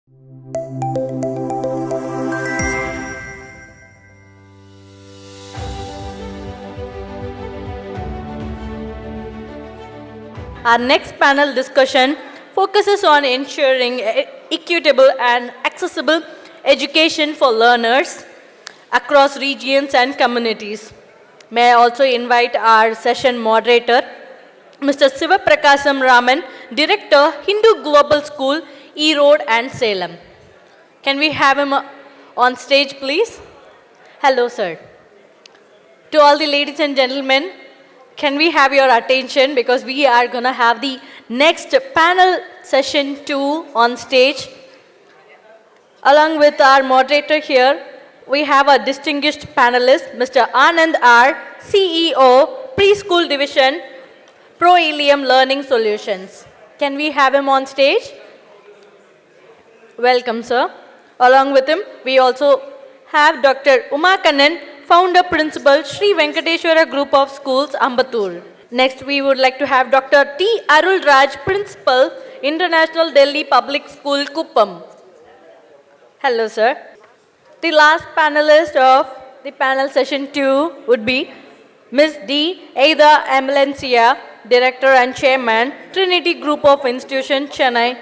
Our next panel discussion focuses on ensuring equitable and accessible education for learners across regions and communities. May I also invite our session moderator, Mr. Sivaprakasam Raman, Director, Hindu Global School, E-Road and Salem. Can we have him on stage, please? Hello, sir. To all the ladies and gentlemen, can we have your attention because we are going to have the next panel session 2 on stage. Along with our moderator here, we have a distinguished panelist, Mr. Anand R., CEO, Preschool Division, Pro-Elium Learning Solutions. Can we have him on stage? Welcome, sir. Along with him, we also have Dr. Uma Kannan, Founder Principal, Sri Venkateshwara Group of Schools, Ambattur. Next, we would like to have Dr. T. Arul Raj, Principal, International Delhi Public School, Kuppam. Hello, sir. The last panelist of the panel session 2 would be Ms. D. Aida Ambulancia, Director and Chairman, Trinity Group of Institutions, Chennai.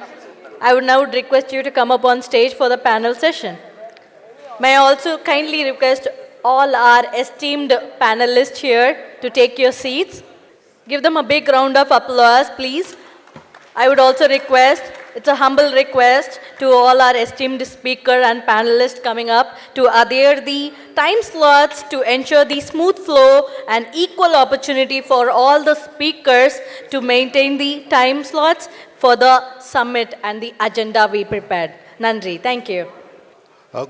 I would now request you to come up on stage for the panel session. May I also kindly request all our esteemed panelists here to take your seats. Give them a big round of applause, please. I would also request, it's a humble request to all our esteemed speaker and panelists coming up to adhere the time slots to ensure the smooth flow and equal opportunity for all the speakers to maintain the time slots for the summit and the agenda we prepared. Nandri, thank you.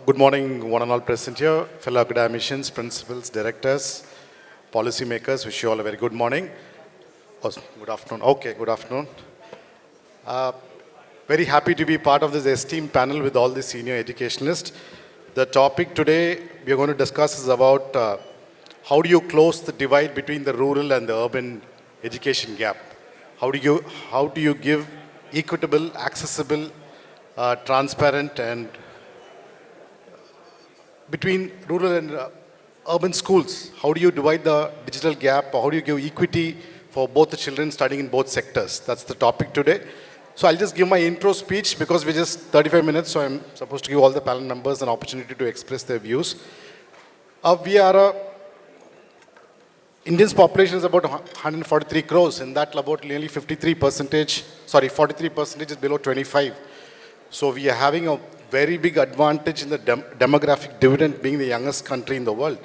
Good morning, one and all present here, fellow academicians, principals, directors, policymakers. Wish you all a very good morning. Oh, good afternoon. Okay, good afternoon. Very happy to be part of this esteemed panel with all the senior educationalists. The topic today we are going to discuss is about how do you close the divide between the rural and the urban education gap? How do you give equitable, accessible, transparent and between rural and urban schools, how do you divide the digital gap, or how do you give equity for both the children studying in both sectors? That's the topic today. So I'll just give my intro speech because we're just 35 minutes, so I'm supposed to give all the panel members an opportunity to express their views. India's population is about 143 crores. In that, about nearly 43% is below 25. So we are having a very big advantage in the demographic dividend, being the youngest country in the world.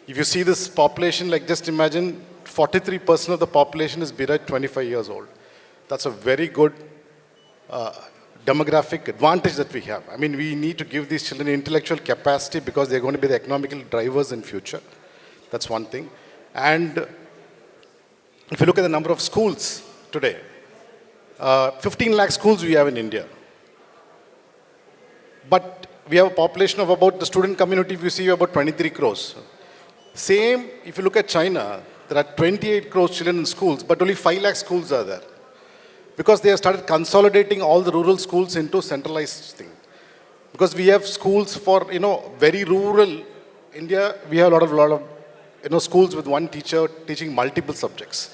If you see this population, like just imagine 43% of the population is below 25 years old. That's a very good demographic advantage that we have. I mean, we need to give these children intellectual capacity because they're going to be the economical drivers in future. That's one thing. And if you look at the number of schools today, 15 lakh schools we have in India. But we have a population of about, the student community, if you see, about 23 crores. Same, if you look at China, there are 28 crores children in schools, but only 5 lakh schools are there. Because they have started consolidating all the rural schools into centralized thing. Because we have schools for, very rural India, we have a lot of schools with one teacher teaching multiple subjects.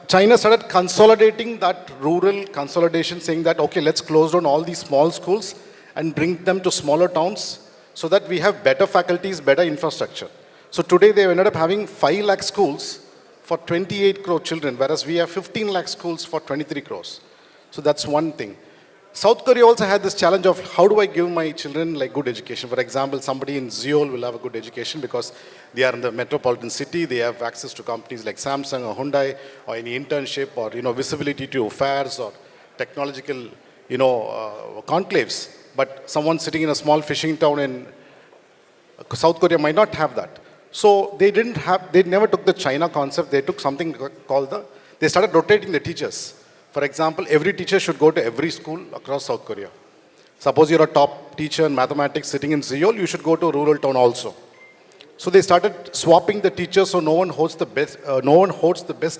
China started consolidating that rural consolidation, saying that, okay, let's close down all these small schools and bring them to smaller towns so that we have better faculties, better infrastructure. So today they ended up having 5 lakh schools for 28 crore children, whereas we have 15 lakh schools for 23 crores. So that's one thing. South Korea also had this challenge of how do I give my children like good education? For example, somebody in Seoul will have a good education because they are in the metropolitan city, they have access to companies like Samsung or Hyundai or any internship or visibility to fairs or technological conclaves. But someone sitting in a small fishing town in South Korea might not have that. So they never took the China concept, they took something called they started rotating the teachers. For example, every teacher should go to every school across South Korea. Suppose you're a top teacher in mathematics sitting in Seoul, you should go to a rural town also. So they started swapping the teachers so no one holds the best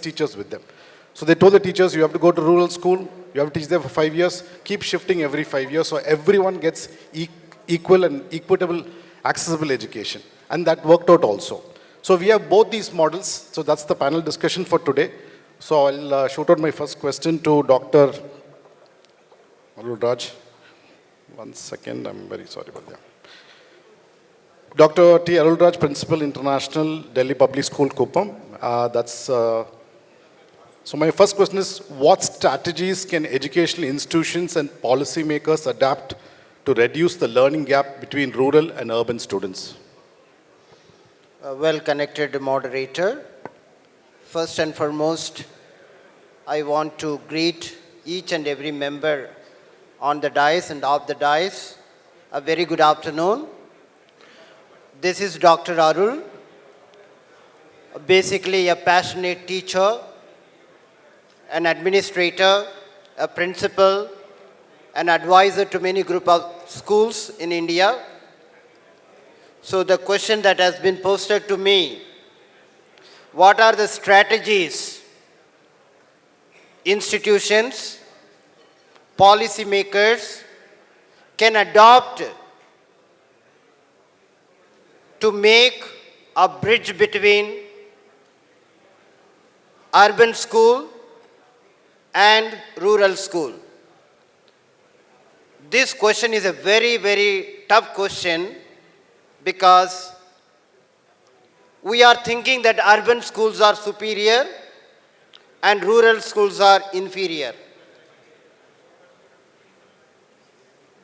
teachers with them. So they told the teachers, you have to go to rural school, You have to teach them for 5 years, keep shifting every 5 years so everyone gets equal and equitable, accessible education. And that worked out also. So we have both these models. So that's the panel discussion for today. So I'll shoot out my first question to Dr. Raj. One second, I'm very sorry about that. Dr. T. Arulraj, Principal International, Delhi Public School, Kuppam. So my first question is, what strategies can educational institutions and policymakers adapt to reduce the learning gap between rural and urban students? A well-connected moderator. First and foremost, I want to greet each and every member on the dais and off the dais. A very good afternoon. This is Dr. Arul, basically a passionate teacher, an administrator, a principal, an advisor to many group of schools in India. So the question that has been posted to me, what are the strategies institutions, policymakers can adopt to make a bridge between urban school and rural school? This question is a very, very tough question because we are thinking that urban schools are superior and rural schools are inferior.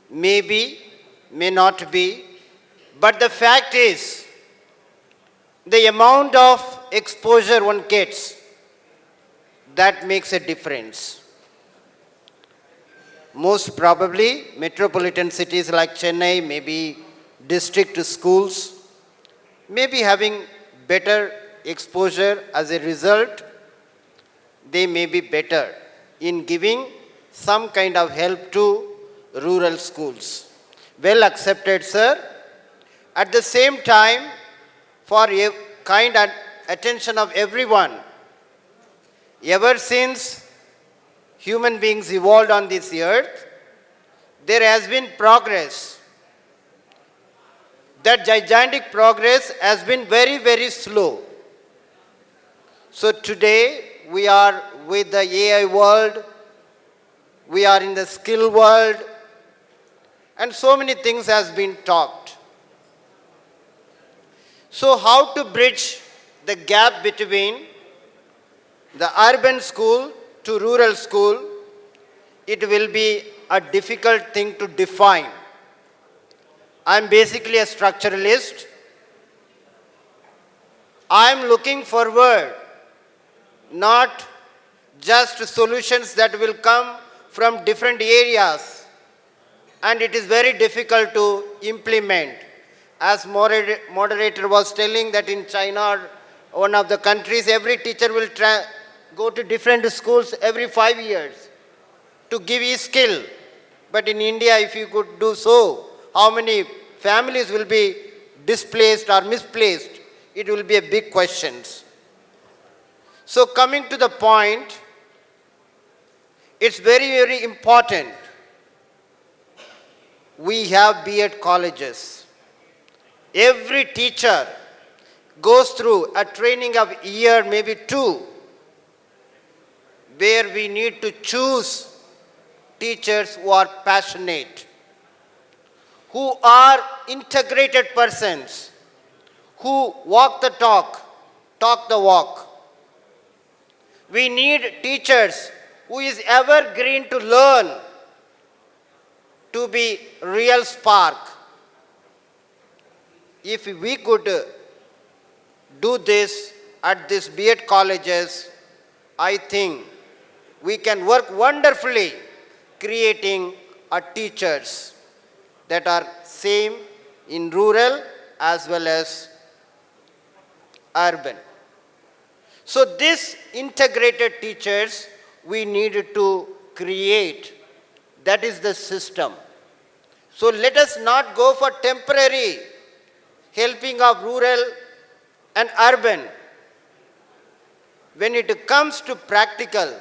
Maybe, may not be, but the fact is, the amount of exposure one gets, that makes a difference. Most probably, metropolitan cities like Chennai, maybe district schools, may be having better exposure. As a result, they may be better in giving some kind of help to rural schools. Well accepted, sir. At the same time, for a kind and attention of everyone, ever since human beings evolved on this earth, there has been progress. That gigantic progress has been very, very slow. So today, we are with the AI world, we are in the skill world, and so many things has been talked. So how to bridge the gap between the urban school to rural school, it will be a difficult thing to define. I'm basically a structuralist. I'm looking forward not just solutions that will come from different areas, and it is very difficult to implement. As moderator was telling that in China or one of the countries, every teacher will go to different schools every 5 years to give his skill. But in India, if you could do so, how many families will be displaced or misplaced? It will be a big question. So coming to the point, it's very, very important. We have B.Ed colleges. Every teacher goes through a training of a year, maybe 2, where we need to choose teachers who are passionate, who are integrated persons, who walk the talk the walk. We need teachers who is evergreen to learn, to be real spark. If we could do this at these B.Ed colleges, I think we can work wonderfully creating teachers that are same in rural as well as urban. So these integrated teachers we needed to create. That is the system. So let us not go for temporary helping of rural and urban. When it comes to practical,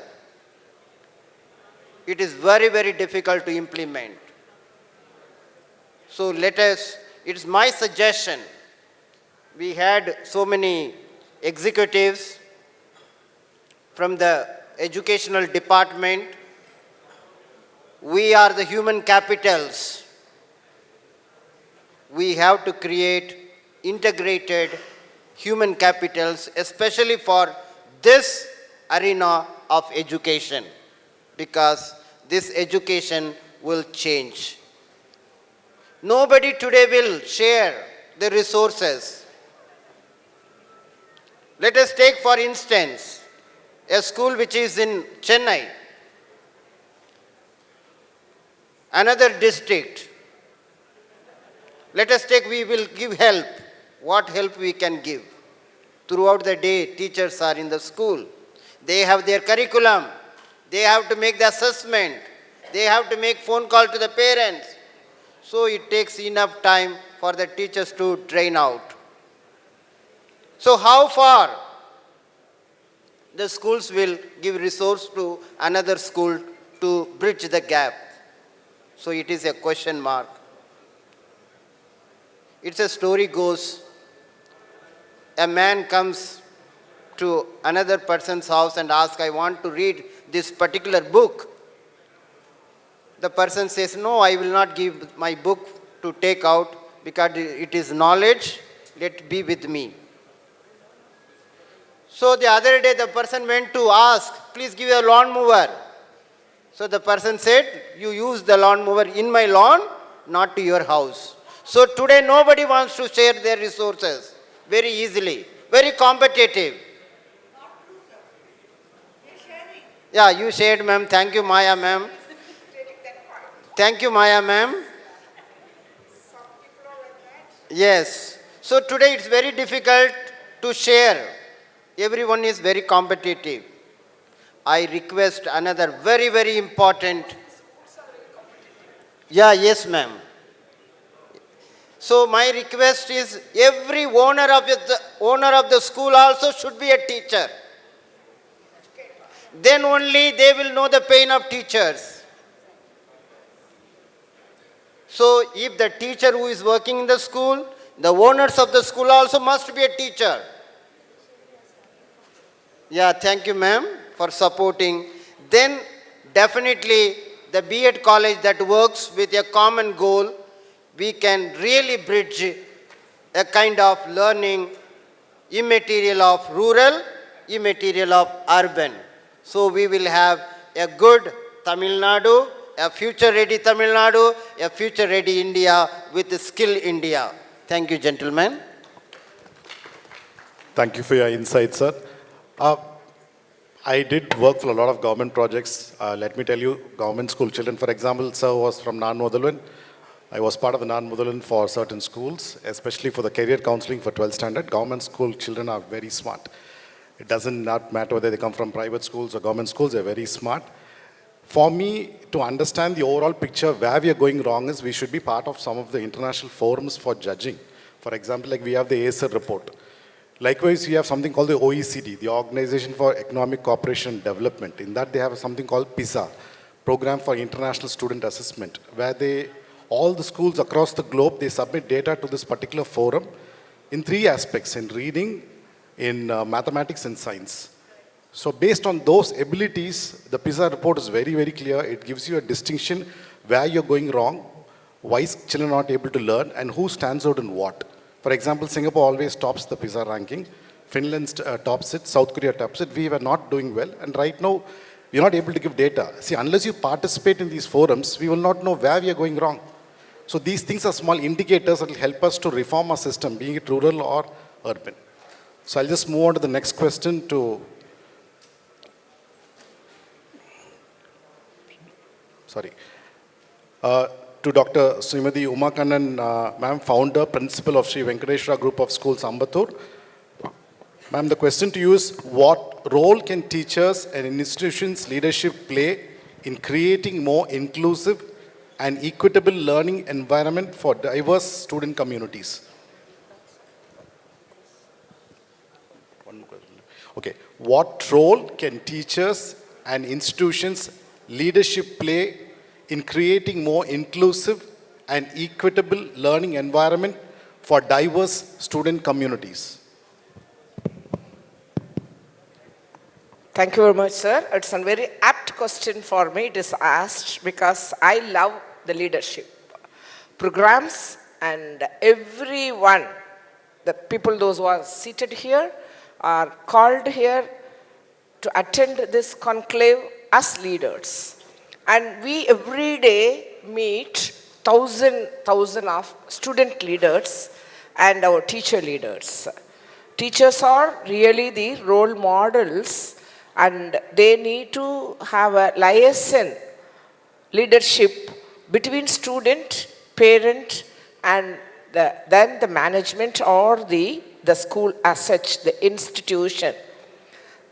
it is very, very difficult to implement. So it's my suggestion. We had so many executives from the educational department. We are the human capitals. We have to create integrated human capitals, especially for this arena of education, because this education will change. Nobody today will share the resources. Let us take, for instance, a school which is in Chennai, another district. Let us take, we will give help. What help we can give? Throughout the day, teachers are in the school. They have their curriculum. They have to make the assessment. They have to make phone call to the parents. So it takes enough time for the teachers to train out. So how far the schools will give resource to another school to bridge the gap? So it is a question mark. It's a story goes, a man comes to another person's house and asks, I want to read this particular book. The person says, no, I will not give my book to take out because it is knowledge, let it be with me. So the other day the person went to ask, please give a lawn mower. So the person said, you use the lawn mower in my lawn, not to your house. So today nobody wants to share their resources very easily, very competitive. Yeah, you shared, ma'am. Thank you, Maya, ma'am. Thank you, Maya, ma'am. Yes. So today it's very difficult to share. Everyone is very competitive. I request another very, very important. Yeah, yes, ma'am. So my request is every owner of the school also should be a teacher. Then only they will know the pain of teachers. So if the teacher who is working in the school, the owners of the school also must be a teacher. Yeah, thank you, ma'am, for supporting. Then definitely the B.Ed college that works with a common goal, we can really bridge a kind of learning, immaterial of rural, immaterial of urban. So we will have a good Tamil Nadu, a future-ready Tamil Nadu, a future-ready India with a skill India. Thank you, gentlemen. Thank you for your insight, sir. I did work for a lot of government projects. Let me tell you, government school children, for example, sir was from Nan. I was part of the Nan for certain schools, especially for the career counseling for 12th standard. Government school children are very smart. It doesn't not matter whether they come from private schools or government schools, they're very smart. For me, to understand the overall picture, where we are going wrong is we should be part of some of the international forums for judging. For example, like we have the AELSA report. Likewise, we have something called the OECD, the Organization for Economic Cooperation and Development. In that, they have something called PISA, Program for International Student Assessment, where all the schools across the globe, they submit data to this particular forum in 3 aspects, in reading, in mathematics and science. So based on those abilities, the PISA report is very, very clear. It gives you a distinction where you're going wrong, why children are not able to learn, and who stands out in what. For example, Singapore always tops the PISA ranking. Finland tops it, South Korea tops it. We were not doing well, and right now, we're not able to give data. See, unless you participate in these forums, we will not know where we are going wrong. So these things are small indicators that will help us to reform our system, being it rural or urban. So I'll just move on to the next question to Dr. Srimati Umakannan, ma'am, founder, principal of Sri Venkateshwara Group of Schools, Ambattur. Ma'am, the question to you is, what role can teachers and institutions' leadership play in creating more inclusive and equitable learning environment for diverse student communities? One more question. Okay. What role can teachers and institutions leadership play in creating more inclusive and equitable learning environment for diverse student communities? Thank you very much, sir. It's a very apt question for me. It is asked because I love the leadership programs, and everyone, the people, those who are seated here, are called here to attend this conclave as leaders. And we every day meet thousand of student leaders and our teacher leaders. Teachers are really the role models, and they need to have a liaison leadership between student, parent, and then the management or the school as such, the institution.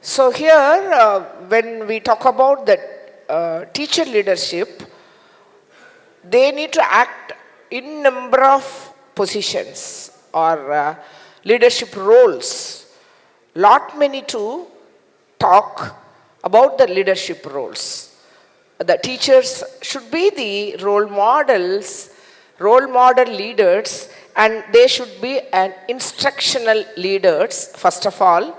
So here, when we talk about the teacher leadership, they need to act in number of positions or leadership roles. Lot many to talk about the leadership roles. The teachers should be the role models, role model leaders, and they should be an instructional leaders, first of all.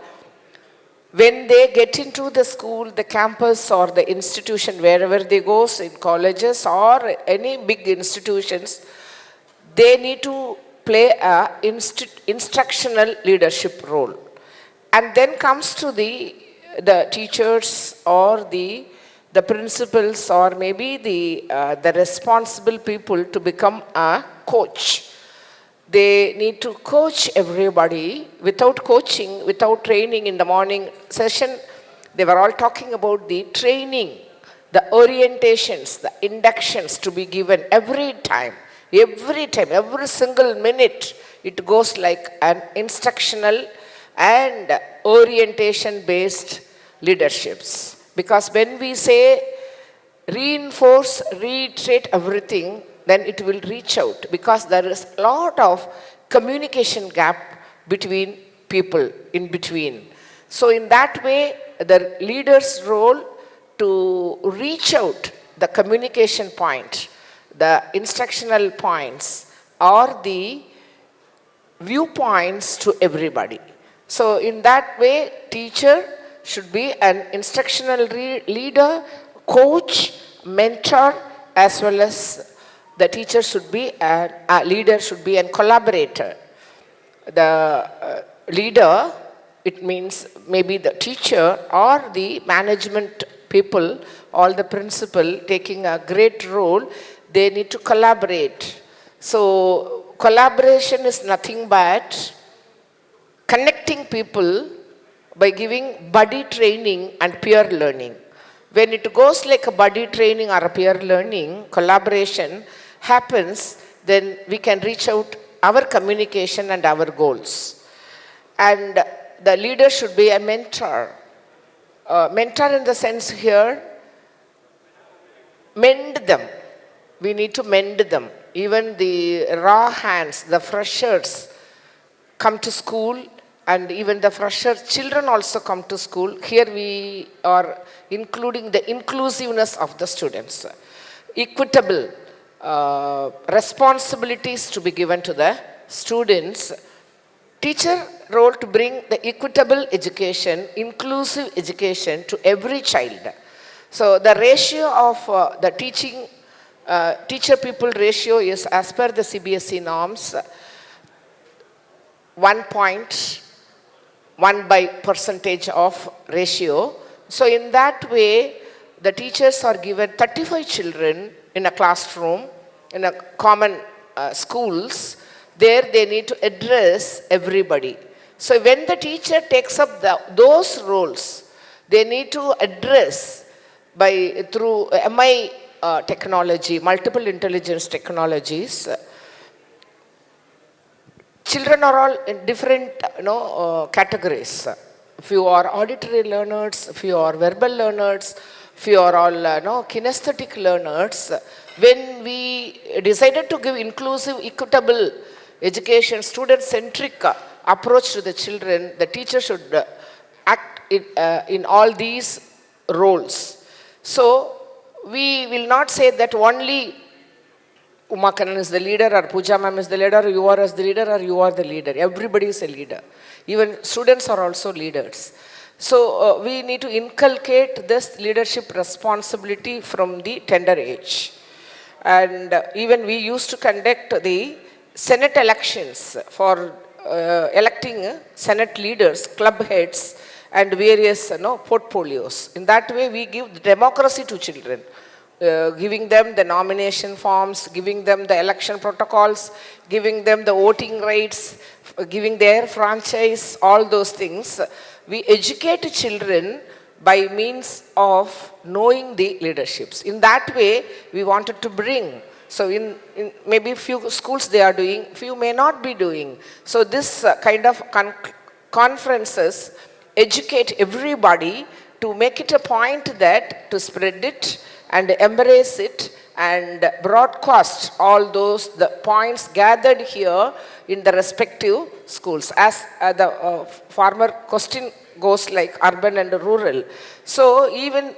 When they get into the school, the campus, or the institution, wherever they go, in colleges or any big institutions, they need to play a instructional leadership role. And then comes to the teachers or the principals or maybe the responsible people to become a coach. They need to coach everybody. Without coaching, without training in the morning session, they were all talking about the training, the orientations, the inductions to be given every time, every single minute. It goes like an instructional and orientation based leaderships. Because when we say reinforce, reiterate everything, then it will reach out, because there is a lot of communication gap between people in between. So in that way, the leader's role to reach out the communication point, the instructional points, or the viewpoints to everybody. So in that way, teacher should be an instructional leader, coach, mentor, as well as the teacher should be a leader, should be a collaborator. The leader, it means maybe the teacher or the management people, all the principal taking a great role. They need to collaborate. So collaboration is nothing but connecting people by giving buddy training and peer learning. When it goes like a buddy training or a peer learning, collaboration happens, then we can reach out our communication and our goals. And the leader should be a mentor. Mentor in the sense here, mend them. We need to mend them. Even the raw hands, the freshers come to school, and even the fresher children also come to school. Here we are including the inclusiveness of the students. Equitable responsibilities to be given to the students. Teacher role to bring the equitable education, inclusive education to every child. So the ratio of the teacher people ratio is as per the CBSE norms, 1.1 by percentage of ratio. So in that way, the teachers are given 35 children in a classroom, in a common schools. There they need to address everybody. So when the teacher takes up those roles, they need to address through MI technology, multiple intelligence technologies. Children are all in different categories. If you are auditory learners, if you are verbal learners, if you are all kinesthetic learners, when we decided to give inclusive, equitable education, student-centric approach to the children, the teacher should act in all these roles. So we will not say that only Uma Kannan is the leader, or Pooja ma'am is the leader, or you are as the leader, or you are the leader. Everybody is a leader. Even students are also leaders. So we need to inculcate this leadership responsibility from the tender age. And even we used to conduct the Senate elections for electing Senate leaders, club heads, and various portfolios. In that way, we give democracy to children. Giving them the nomination forms, giving them the election protocols, giving them the voting rights, giving their franchise, all those things. We educate children by means of knowing the leaderships. In that way, we wanted to bring. So in maybe few schools they are doing, few may not be doing. So this kind of conferences educate everybody to make it a point that to spread it and embrace it and broadcast all those the points gathered here in the respective schools. As the former question goes like urban and rural. So even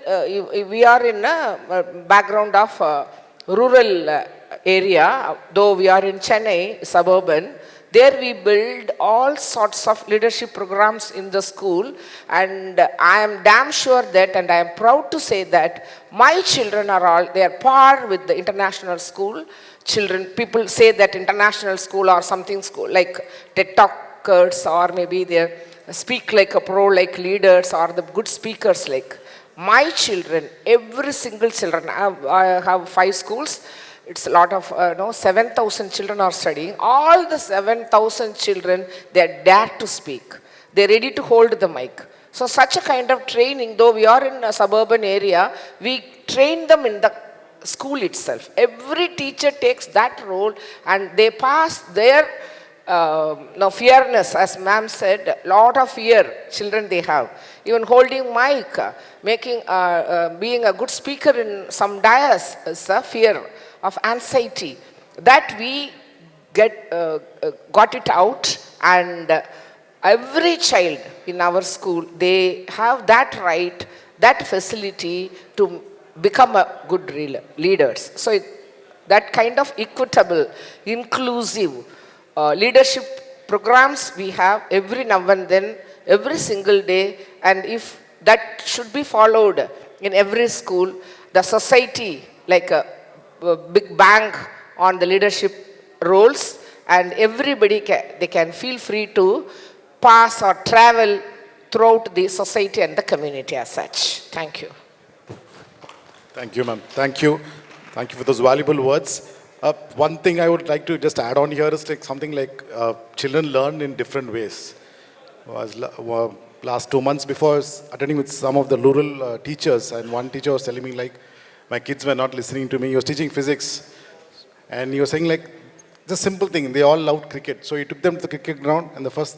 we are in a background of rural area, though we are in Chennai, suburban. There we build all sorts of leadership programs in the school, and I am damn sure that, and I am proud to say that my children are all, they are par with the international school children. People say that international school or something school like TED Talkers, or maybe they speak like a pro like leaders, or the good speakers like. My children, every single children, I have 5 schools. It's a lot of, 7,000 children are studying. All the 7,000 children, they are dared to speak. They are ready to hold the mic. So such a kind of training, though we are in a suburban area, we train them in the school itself. Every teacher takes that role and they pass their fearness, as ma'am said, lot of fear children they have. Even holding mic, making, being a good speaker in some dais is a fear of anxiety. That we got it out, and every child in our school, they have that right, that facility to become a good leaders. So that kind of equitable, inclusive leadership programs we have every now and then, every single day, and if that should be followed in every school, the society, like a big bang on the leadership roles, and everybody they can feel free to pass or travel throughout the society and the community as such. Thank you. Thank you, ma'am. Thank you. Thank you for those valuable words. One thing I would like to just add on here is like something like children learn in different ways. Last 2 months before, I was attending with some of the rural teachers, and one teacher was telling me like, my kids were not listening to me. He was teaching physics, and he was saying like, just simple thing, they all loved cricket. So he took them to the cricket ground, and the first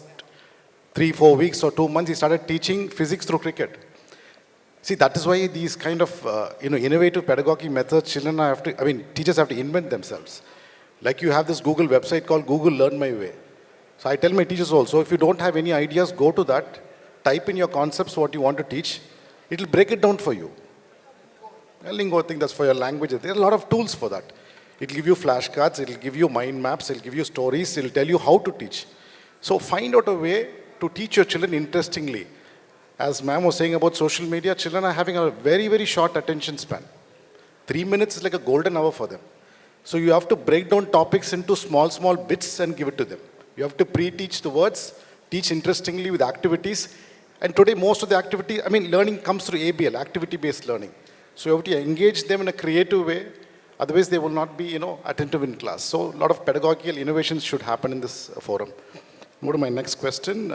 3-4 weeks or 2 months, he started teaching physics through cricket. See, that is why these kind of innovative pedagogy methods, teachers have to invent themselves. Like you have this Google website called Google Learn My Way. So I tell my teachers also, if you don't have any ideas, go to that, type in your concepts, what you want to teach, it will break it down for you. A lingo thing, that's for your language. There are a lot of tools for that. It will give you flashcards, it will give you mind maps, it will give you stories, it will tell you how to teach. So find out a way to teach your children interestingly. As ma'am was saying about social media, children are having a very, very short attention span. 3 minutes is like a golden hour for them. So you have to break down topics into small, small bits and give it to them. You have to pre-teach the words, teach interestingly with activities. And today most of the learning comes through ABL, activity-based learning. So you have to engage them in a creative way. Otherwise, they will not be, attentive in class. So a lot of pedagogical innovations should happen in this forum. Move to my next question.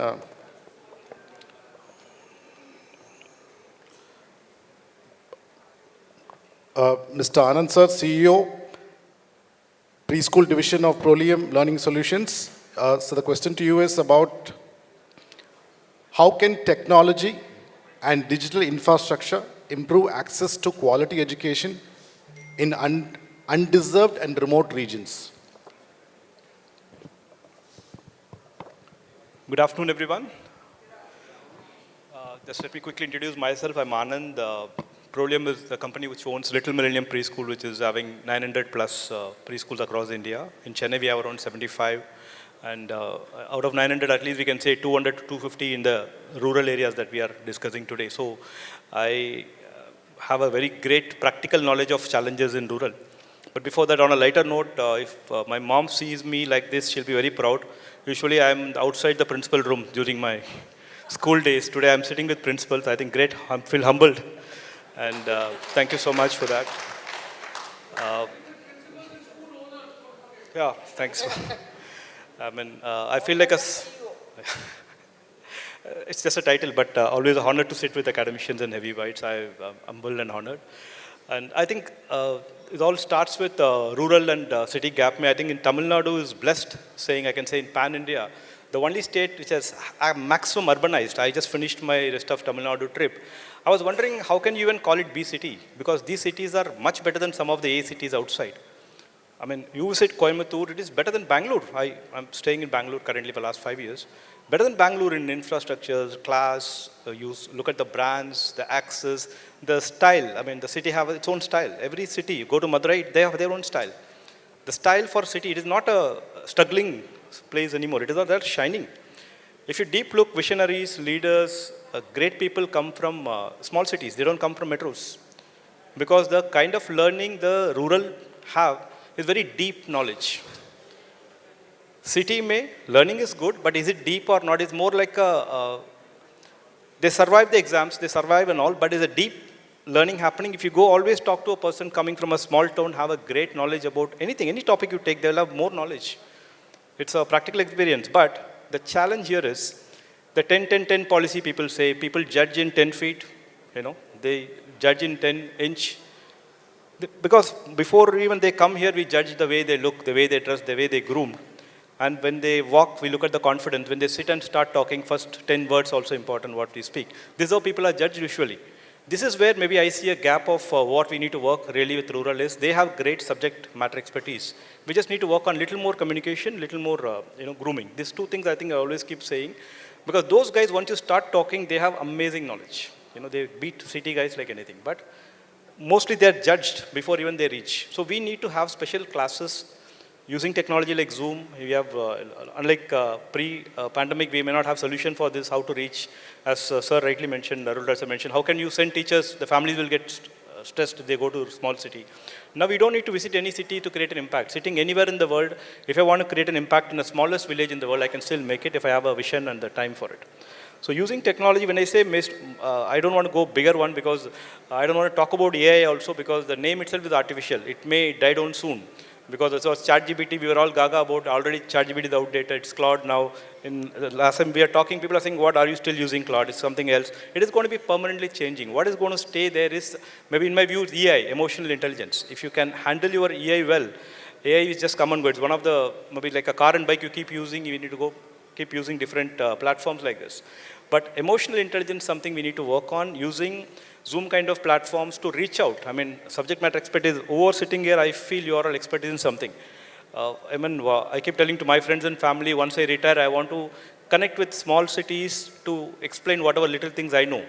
Mr. Anand sir, CEO, Preschool Division of Prolium Learning Solutions. So the question to you is about how can technology and digital infrastructure improve access to quality education in undeserved and remote regions? Good afternoon, everyone. Just let me quickly introduce myself. I'm Anand, Prolium is the company which owns Little Millennium Preschool, which is having 900 plus preschools across India. In Chennai, we have around 75. And out of 900, at least we can say 200 to 250 in the rural areas that we are discussing today. So I have a very great practical knowledge of challenges in rural. But before that, on a lighter note, if my mom sees me like this, she'll be very proud. Usually I'm outside the principal room during my school days. Today I'm sitting with principals. I think great, I feel humbled. And thank you so much for that. Yeah, thanks. I mean, I feel like it's just a title, but always an honor to sit with academicians and heavyweights. I'm humbled and honored. And I think it all starts with rural and city gap. I think in Tamil Nadu is blessed, saying I can say in pan-India, the only state which has maximum urbanized. I just finished my rest of Tamil Nadu trip. I was wondering how can you even call it B city? Because these cities are much better than some of the A cities outside. I mean, you visit Coimbatore, it is better than Bangalore. I'm staying in Bangalore currently for the last 5 years. Better than Bangalore in infrastructures, class, you look at the brands, the access, the style. I mean, the city have its own style. Every city, you go to Madurai, they have their own style. The style for city, it is not a struggling place anymore. It is not that shining. If you deep look, visionaries, leaders, great people come from small cities. They don't come from metros. Because the kind of learning the rural have is very deep knowledge. City learning is good, but is it deep or not? It's more like they survive the exams, they survive and all, but is a deep learning happening? If you go always talk to a person coming from a small town, have a great knowledge about anything, any topic you take, they'll have more knowledge. It's a practical experience, but the challenge here is the 10-10-10 policy people say, people judge in 10 feet, they judge in 10 inch. Because before even they come here, we judge the way they look, the way they dress, the way they groom. And when they walk, we look at the confidence. When they sit and start talking, first 10 words also important what we speak. This is how people are judged usually. This is where maybe I see a gap of what we need to work really with rural is they have great subject matter expertise. We just need to work on little more communication, little more grooming. These two things I think I always keep saying. Because those guys, once you start talking, they have amazing knowledge. They beat city guys like anything. But mostly they're judged before even they reach. So we need to have special classes using technology like Zoom. We have, unlike pre-pandemic, we may not have solution for this, how to reach, as sir rightly mentioned, Arul mentioned, how can you send teachers, the families will get stressed if they go to a small city. Now we don't need to visit any city to create an impact. Sitting anywhere in the world, if I want to create an impact in the smallest village in the world, I can still make it if I have a vision and the time for it. So using technology, when I say I don't want to go bigger one because I don't want to talk about AI also because the name itself is artificial. It may die down soon. Because it was ChatGPT, we were all gaga about already ChatGPT is outdated, it's Claude now. In the last time we are talking, people are saying, what are you still using Claude? It's something else. It is going to be permanently changing. What is going to stay there is, maybe in my view, EI, emotional intelligence. If you can handle your EI well, AI is just come and go. It's one of the, maybe like a car and bike you keep using, you need to keep using different platforms like this. But emotional intelligence is something we need to work on using Zoom kind of platforms to reach out. I mean, subject matter expertise, over sitting here, I feel you are all expertise in something. I keep telling to my friends and family, once I retire, I want to connect with small cities to explain whatever little things I know.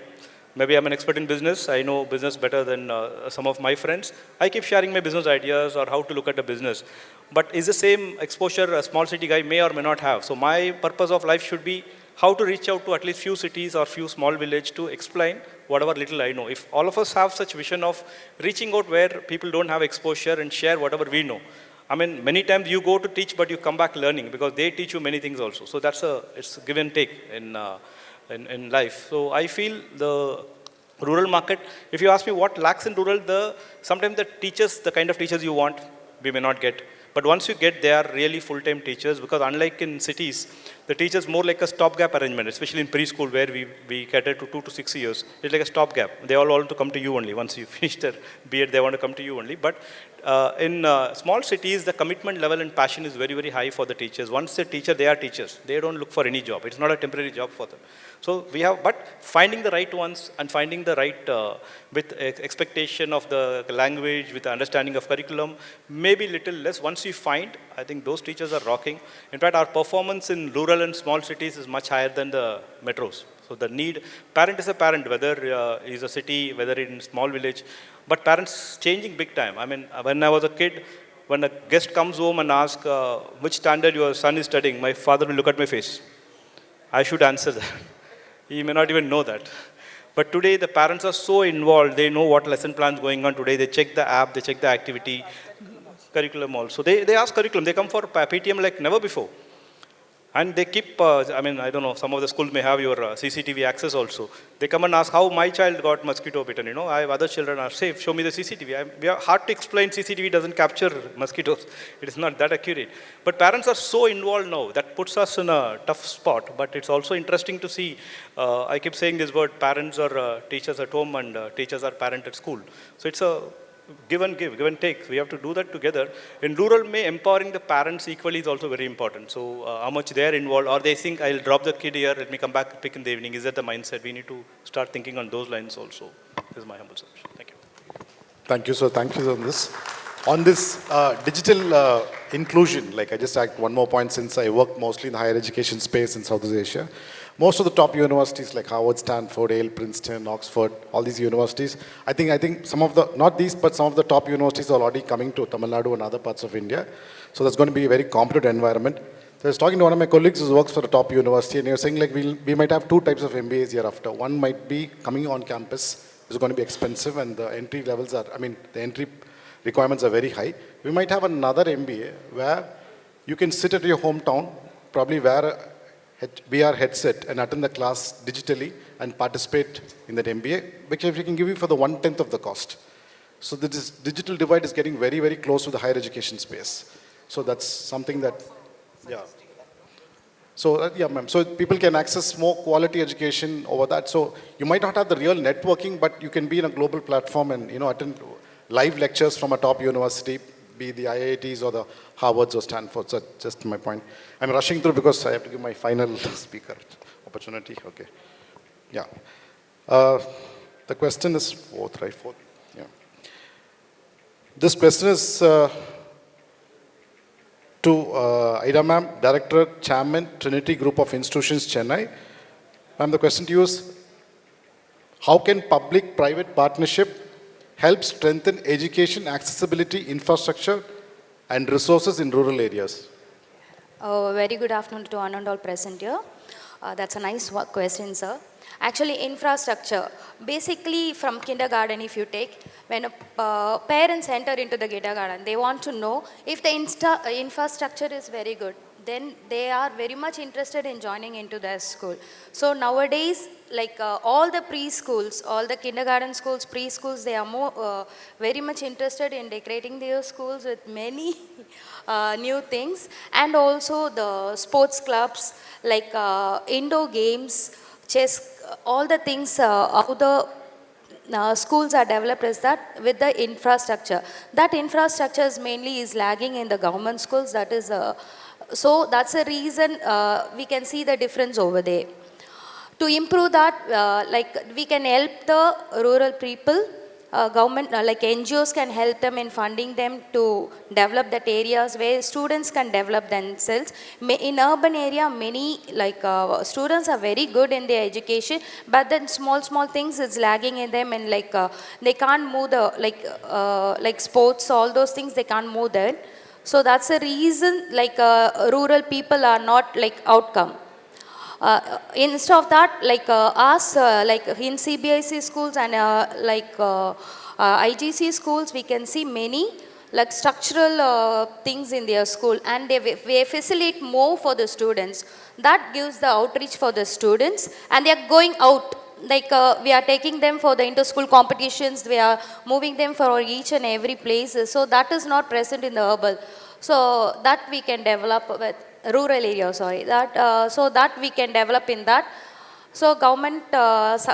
Maybe I'm an expert in business. I know business better than some of my friends. I keep sharing my business ideas or how to look at the business. But is the same exposure a small city guy may or may not have. So my purpose of life should be how to reach out to at least few cities or few small villages to explain whatever little I know. If all of us have such vision of reaching out where people don't have exposure and share whatever we know. I mean, many times you go to teach, but you come back learning because they teach you many things also. So it's a give and take in life. So I feel the rural market, if you ask me what lacks in rural, sometimes the kind of teachers you want, we may not get. But once you get, they are really full-time teachers because unlike in cities, the teachers more like a stopgap arrangement, especially in preschool where we cater to 2 to 6 years. It's like a stopgap. They all want to come to you only. Once you finish their B.Ed, they want to come to you only. But in small cities, the commitment level and passion is very, very high for the teachers. Once they're teacher, they are teachers. They don't look for any job. It's not a temporary job for them. So but finding the right ones and finding the right with expectation of the language, with the understanding of curriculum, maybe little less. Once you find, I think those teachers are rocking. In fact, our performance in rural and small cities is much higher than the metros. So the need, parent is a parent, whether he's a city, whether in small village, but parents changing big time. I mean, when I was a kid, when a guest comes home and asks which standard your son is studying, my father will look at my face. I should answer that. He may not even know that. But today the parents are so involved, they know what lesson plan is going on today, they check the app, they check the activity, curriculum also. They ask curriculum, they come for PTM like never before. And they keep, I mean, I don't know, some of the schools may have your CCTV access also. They come and ask how my child got mosquito bitten, you know, I have other children are safe, show me the CCTV. We are hard to explain, CCTV doesn't capture mosquitoes. It is not that accurate. But parents are so involved now, that puts us in a tough spot. But it's also interesting to see, I keep saying this word, parents are teachers at home and teachers are parent at school. So it's a give and take. We have to do that together. In rural, empowering the parents equally is also very important. So how much they are involved, or they think I'll drop the kid here, let me come back pick in the evening. Is that the mindset? We need to start thinking on those lines also. This is my humble submission. Thank you. Thank you, sir. Thank you on this. On this digital inclusion, like I just add one more point, since I work mostly in the higher education space in Southeast Asia. Most of the top universities like Harvard, Stanford, Yale, Princeton, Oxford, all these universities, I think some of the, not these, but some of the top universities are already coming to Tamil Nadu and other parts of India. So that's going to be a very competitive environment. So I was talking to one of my colleagues who works for a top university, and he was saying like we might have two types of MBAs hereafter. One might be coming on campus, it's going to be expensive, and the entry levels are, the entry requirements are very high. We might have another MBA where you can sit at your hometown, probably wear a VR headset and attend the class digitally and participate in that MBA, which we can give you for the 1/10 of the cost. So this digital divide is getting very, very close to the higher education space. So that's something that, yeah. So yeah, ma'am. So people can access more quality education over that. So you might not have the real networking, but you can be in a global platform and attend live lectures from a top university, be the IITs or the Harvards or Stanfords. So just my point. I'm rushing through because I have to give my final speaker opportunity. Okay. Yeah. The question is fourth, right? Fourth. Yeah. This question is to Ida ma'am, Director, Chairman, Trinity Group of Institutions, Chennai. Ma'am, the question to you is, how can public-private partnership help strengthen education accessibility, infrastructure, and resources in rural areas? Very good afternoon to one and all present here. That's a nice question, sir. Actually, infrastructure, basically from kindergarten, if you take, when parents enter into the kindergarten, they want to know if the infrastructure is very good. Then they are very much interested in joining into their school. So nowadays, like all the preschools, all the kindergarten schools, preschools, they are more very much interested in decorating their schools with many new things, and also the sports clubs, like indoor games, chess, all the things, how the schools are developed is that with the infrastructure. That infrastructure is mainly lagging in the government schools. That is so that's a reason we can see the difference over there. To improve that, like we can help the rural people, government, like NGOs can help them in funding them to develop that areas where students can develop themselves. In urban area, many like students are very good in their education, but then small things is lagging in them, and like they can't move the like sports, all those things they can't move there. So that's the reason like rural people are not like outcome. Instead of that, like like in CBIC schools and IGC schools, we can see many like structural things in their school, and they facilitate more for the students. That gives the outreach for the students, and they are going out. Like we are taking them for the inter-school competitions, we are moving them for each and every place. So that is not present in the urban. So that we can develop with rural areas, sorry. That so that we can develop in that. So government,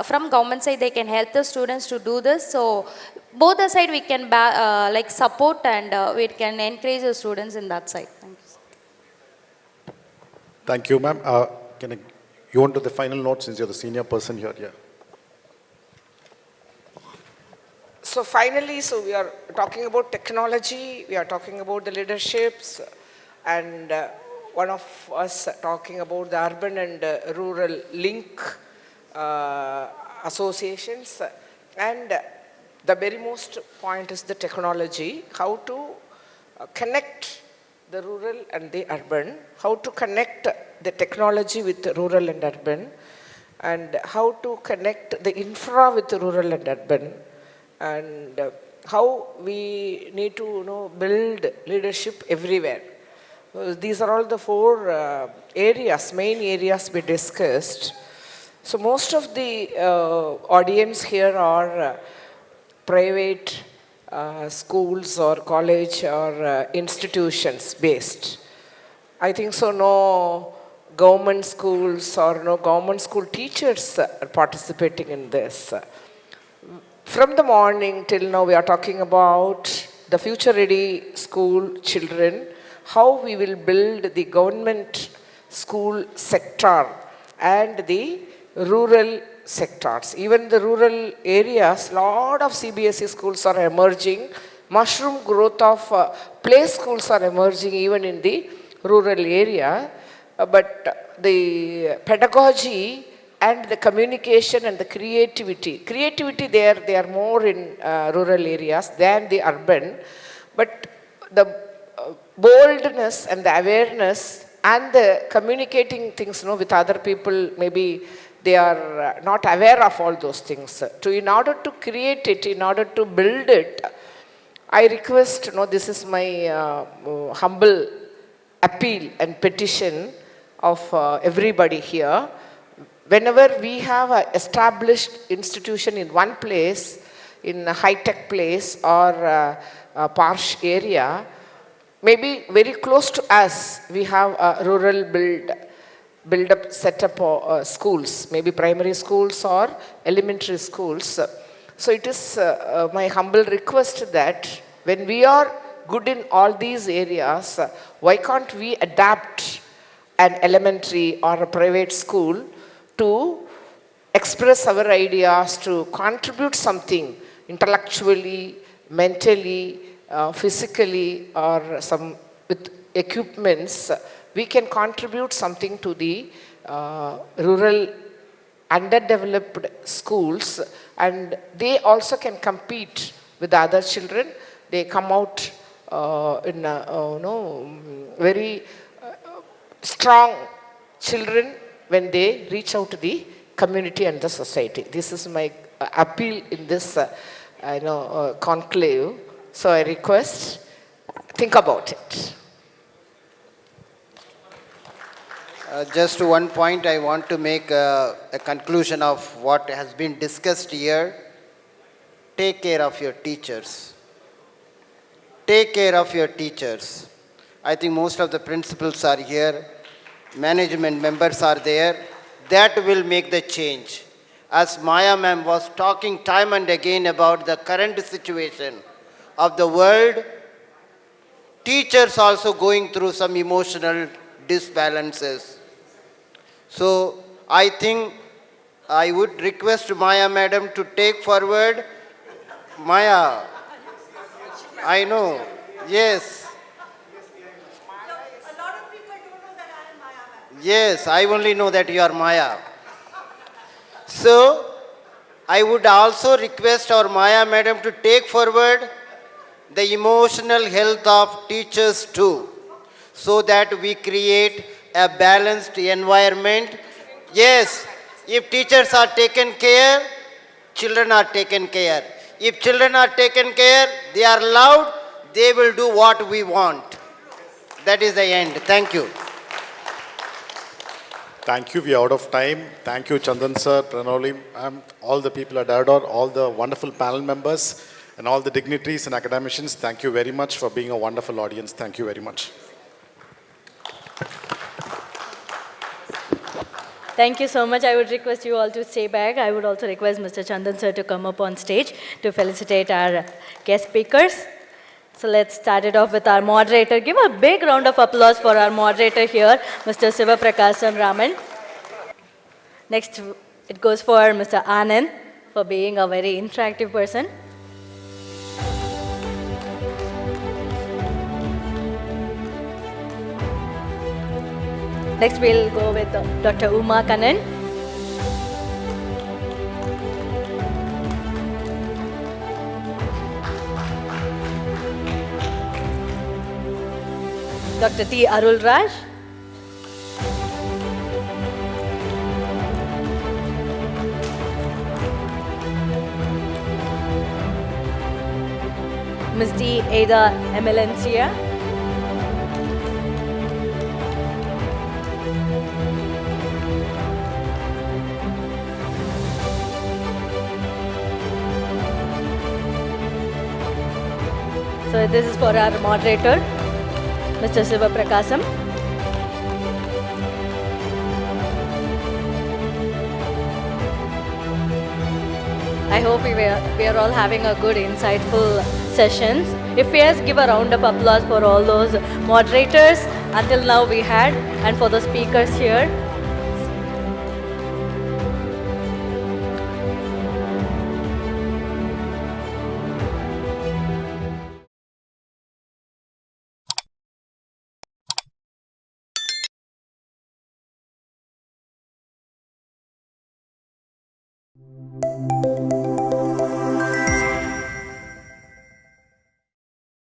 from government side, they can help the students to do this. So both the side we can like support, and we can encourage the students in that side. Thank you. Thank you, ma'am. You want to the final note since you're the senior person here? Yeah. So finally, so we are talking about technology, we are talking about the leaderships, and one of us talking about the urban and rural link, associations, and the very most point is the technology, how to connect the rural and the urban, how to connect the technology with the rural and urban, and how to connect the infra with the rural and urban, and how we need to build leadership everywhere. These are all the four areas, main areas we discussed. So most of the audience here are private schools or college or institutions based. I think so no government schools or no government school teachers are participating in this. From the morning till now we are talking about the future ready school children, how we will build the government school sector and the rural sectors. Even the rural areas, lot of CBSE schools are emerging. Mushroom growth of play schools are emerging even in the rural area. But the pedagogy and the communication and the creativity they are more in rural areas than the urban. But the boldness and the awareness and the communicating things with other people, maybe they are not aware of all those things. In order to create it, in order to build it, I request, this is my humble appeal and petition of everybody here. Whenever we have an established institution in one place, in a high-tech place or a Parsh area, maybe very close to us, we have a rural build-up setup schools, maybe primary schools or elementary schools. So it is my humble request that when we are good in all these areas, why can't we adapt an elementary or a private school to express our ideas, to contribute something intellectually, mentally, physically, or some with equipments, we can contribute something to the rural underdeveloped schools, and they also can compete with other children. They come out in very strong children when they reach out to the community and the society. This is my appeal in this conclave. So I request, think about it. Just one point I want to make a conclusion of what has been discussed here. Take care of your teachers. Take care of your teachers. I think most of the principals are here. Management members are there. That will make the change. As Maya ma'am was talking time and again about the current situation of the world, teachers also going through some emotional disbalances. So I think I would request Maya madam to take forward. Maya, I know, yes. Yes, I only know that you are Maya. So, I would also request our Maya madam to take forward the emotional health of teachers too, so that we create a balanced environment. Yes, if teachers are taken care, children are taken care. If children are taken care, they are loved, they will do what we want. That is the end. Thank you. Thank you. We are out of time. Thank you, Chandan sir, Pranoli, all the people at Ardor, all the wonderful panel members, and all the dignitaries and academicians. Thank you very much for being a wonderful audience. Thank you very much. Thank you so much. I would request you all to stay back. I would also request Mr. Chandan sir to come up on stage to felicitate our guest speakers. So let's start it off with our moderator. Give a big round of applause for our moderator here, Mr. Siva Prakasam Raman. Next, it goes for Mr. Anand for being a very interactive person. Next, we'll go with Dr. Uma Kannan. Dr. T. Arul Raj. Ms. D. Ada Emelencia. So this is for our moderator, Mr. Siva Prakasam. I hope we are all having a good, insightful sessions. If yes, give a round of applause for all those moderators until now we had, and for the speakers here.